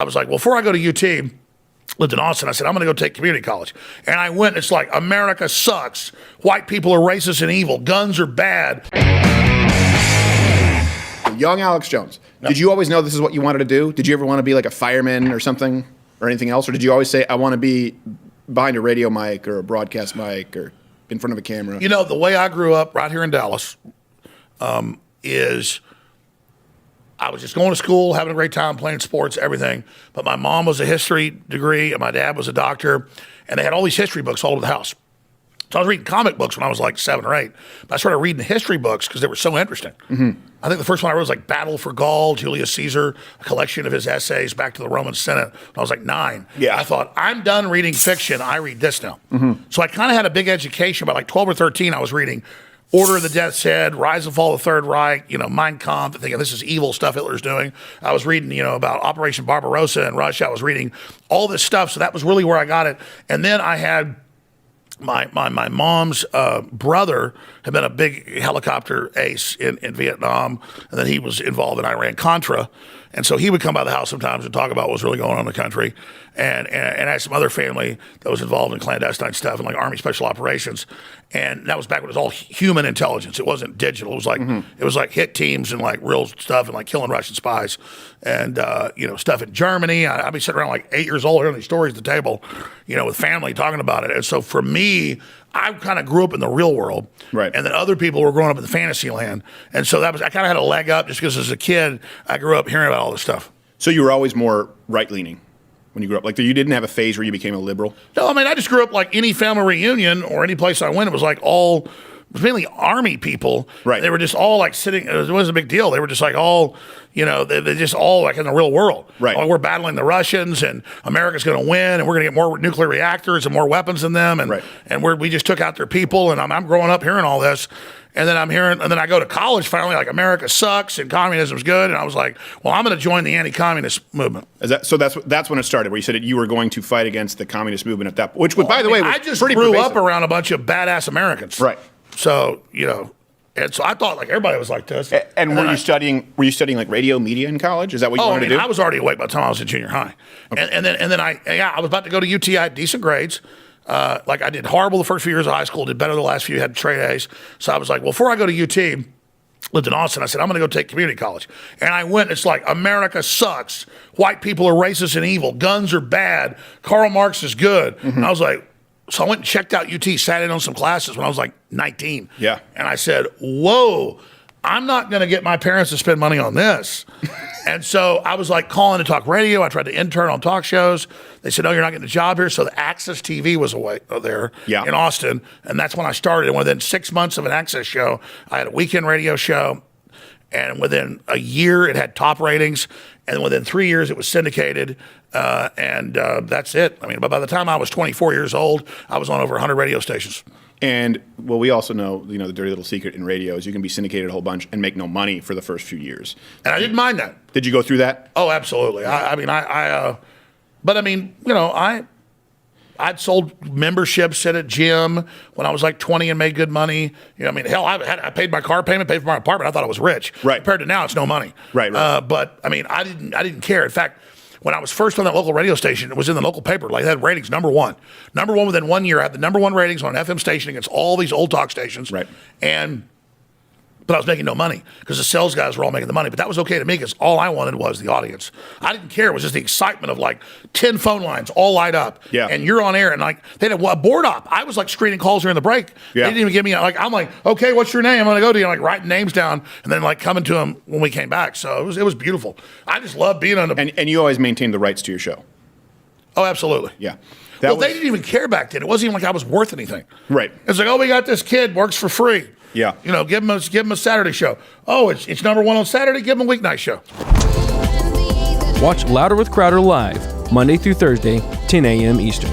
I was like, well, before I go to UT, lived in Austin, I said, I'm going to go take community college. And I went, and it's like, America sucks. White people are racist and evil. Guns are bad. Young Alex Jones, did you always know this is what you wanted to do? Did you ever want to be like a fireman or something or anything else? Or did you always say, I want to be behind a radio mic or a broadcast mic or in front of a camera? You know, the way I grew up right here in Dallas is I was just going to school, having a great time, playing sports, everything. But my mom was a history degree, and my dad was a doctor, and they had all these history books all over the house. So I was reading comic books when I was like 7 or 8. But I started reading history books because they were so interesting. Mm-hmm. I think the first one I read was like Battle for Gaul, Julius Caesar, a collection of his essays back to the Roman Senate when I was like 9. Yeah. I thought, I'm done reading fiction. I read this now. Mm-hmm. So I kind of had a big education. By like 12 or 13, I was reading Order of the Death's Head, Rise and Fall of the Third Reich, Mein Kampf, thinking this is evil stuff Hitler's doing. I was reading, about Operation Barbarossa in Russia. I was reading all this stuff. So that was really where I got it. And then I had my mom's brother had been a big helicopter ace in Vietnam, and then he was involved in Iran-Contra. And so he would come by the house sometimes and talk about what was really going on in the country. And I had some other family that was involved in clandestine stuff and like Army Special Operations. And that was back when it was all human intelligence. It wasn't digital. It was like it was like hit teams and like real stuff and like killing Russian spies and stuff in Germany. I'd be sitting around like 8 years old hearing these stories at the table, with family talking about it. And so for me, I kind of grew up in the real world, right? And then other people were growing up in the fantasy land, and so I kind of had a leg up just because as a kid I grew up hearing about all this stuff. So you were always more right-leaning when you grew up? Like you didn't have a phase where you became a liberal? No, I mean I just grew up like any family reunion or any place I went, it was like it was mainly Army people. Right. They were just all like sitting. It wasn't a big deal. They were just like all, they just all like in the real world. Right. We're battling the Russians, and America's going to win, and we're going to get more nuclear reactors and more weapons than them, and right. and we just took out their people. And I'm growing up hearing all this, and then and then I go to college finally, like America sucks and communism's good, and I was like, well, I'm going to join the anti-communist movement. So that's when it started, where you said you were going to fight against the communist movement at that, which by the way, was I just pretty grew pervasive. up around a bunch of badass Americans. Right. So, and so I thought like everybody was like this. And were you studying like radio media in college? Is that what you wanted to do? I was already awake by the time I was in junior high. Okay. And then I was about to go to UT. I had decent grades. Like I did horrible the first few years of high school, did better the last few, had straight A's. So I was like, well, before I go to UT, lived in Austin, I said, I'm going to go take community college. And I went, it's like, America sucks. White people are racist and evil. Guns are bad. Karl Marx is good. Mm-hmm. And I was like, so I went and checked out UT, sat in on some classes when I was like 19. Yeah. And I said, whoa, I'm not going to get my parents to spend money on this. And so I was like calling to talk radio. I tried to intern on talk shows. They said, no, you're not getting a job here. So the Access TV was there in Austin. And that's when I started. And within 6 months of an Access show, I had a weekend radio show. And within a year, it had top ratings. And within 3 years, it was syndicated. And that's it. I mean, by the time I was 24 years old, I was on over 100 radio stations. And, well, we also know, the dirty little secret in radio is you can be syndicated a whole bunch and make no money for the first few years. And I didn't mind that. Did you go through that? Oh, absolutely. I'd sold memberships at a gym when I was like 20 and made good money. Hell, I paid my car payment, paid for my apartment. I thought I was rich. Right. Compared to now, it's no money. Right. But I didn't care. In fact, when I was first on that local radio station, it was in the local paper. Like, it had ratings number one within 1 year. I had the number one ratings on an FM station against all these old talk stations. Right. But I was making no money because the sales guys were all making the money. But that was okay to me because all I wanted was the audience. I didn't care. It was just the excitement of like 10 phone lines all light up. Yeah. And you're on air. And like they had a board op. I was like screening calls during the break. Yeah. They didn't even give me I'm like, okay, what's your name? I'm going to go to you. Like writing names down and then like coming to them when we came back. So it was beautiful. I just loved being on the. And you always maintained the rights to your show. Oh, absolutely. Yeah. They didn't even care back then. It wasn't even like I was worth anything. Right. It's like, oh, we got this kid, works for free. Yeah. Give him a Saturday show. Oh, it's number one on Saturday. Give him a weeknight show. Watch Louder with Crowder live, Monday through Thursday, 10 a.m. Eastern.